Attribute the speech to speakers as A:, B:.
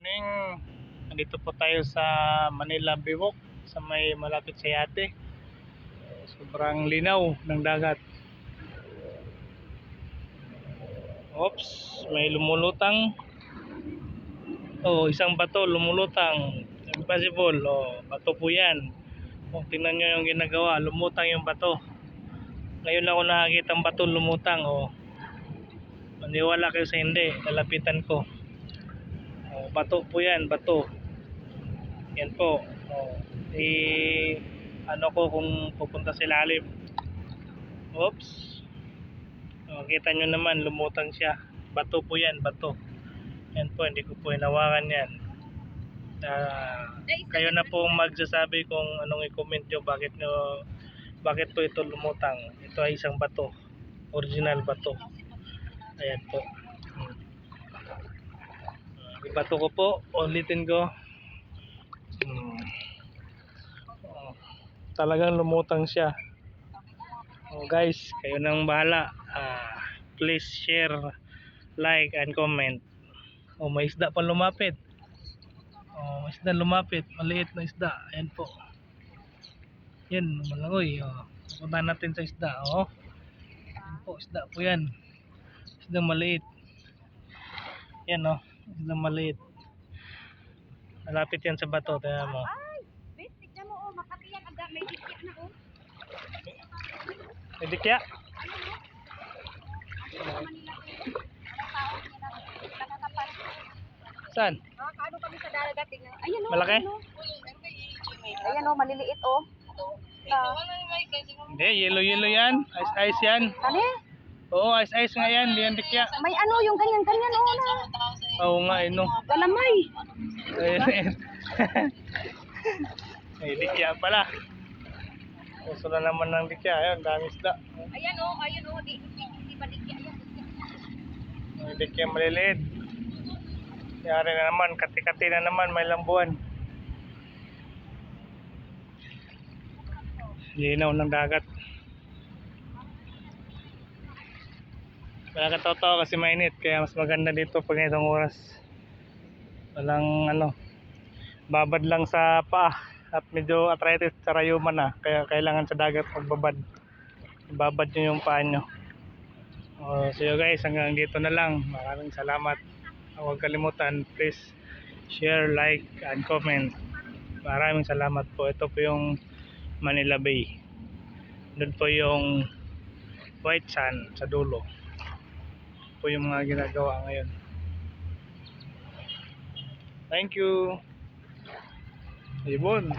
A: morning. Nandito po tayo sa Manila Biwok, sa may malapit sa Yate. Sobrang linaw ng dagat. Oops, may lumulutang. Oh, isang bato lumulutang. Impossible. Oh, bato po 'yan. Kung tingnan niyo yung ginagawa, lumutang yung bato. Ngayon ako nakakita ng bato lumutang. Oh. Maniwala kayo sa hindi, lalapitan ko. Oh, bato po 'yan, bato. Yan po. Oh, ano ko kung pupunta sa ilalim. Oops. Oh, kita nyo naman, lumutang siya. Bato po yan, bato. Yan po, hindi ko po hinawakan yan. Kayo na po magsasabi kung anong i-comment nyo, bakit po ito lumutang. Ito ay isang bato. Original bato. Ayan po. Bato ko po, ulitin ko. Talagang lumutang siya. Oh, guys, kayo nang bahala. Please share, like, and comment. Oh, may isda pa lumapit. Oh, may isda lumapit. Maliit na isda. Ayan po. Yan, malangoy. Oh, pupunta natin sa isda. Oh. Ayan po, isda po yan. Isda maliit. Yan oh, isda maliit. Malapit yan sa bato. Tingnan mo.
B: Ay, tignan mo, makatiyak agad. May dikya na oh.
A: May dikya? Saan?
B: Kaano kami sa dagat, tingnan. Ayan oh.
A: Malaki?
B: Ayan oh, maliliit oh.
A: Hindi, yellow yan. Ice yan.
B: Kani?
A: Oo, ice nga yan. Hindi yan dikya.
B: May ano, yung ganyan oh na.
A: Oo nga, no.
B: Galamay.
A: Ay, dikya pala. Gusto na naman ng dikya. Ayun, dami isda.
B: Ayan oh, di ba dikya yan?
A: Ay, dikya maliliit. Yari na naman, kati-kati na naman, may lambuan. Linaw ng dagat. Wala katoto kasi mainit, kaya mas maganda dito pag itong oras. Walang babad lang sa paa at medyo arthritis sa rayuma na, kaya kailangan sa dagat magbabad. Babad nyo yung paa nyo. So guys, hanggang dito na lang. Maraming salamat. Huwag kalimutan, please share, like, and comment. Maraming salamat po. Ito po yung Manila Bay. Doon po yung white sand sa dulo. Ito po yung mga ginagawa ngayon. Thank you. Ibon.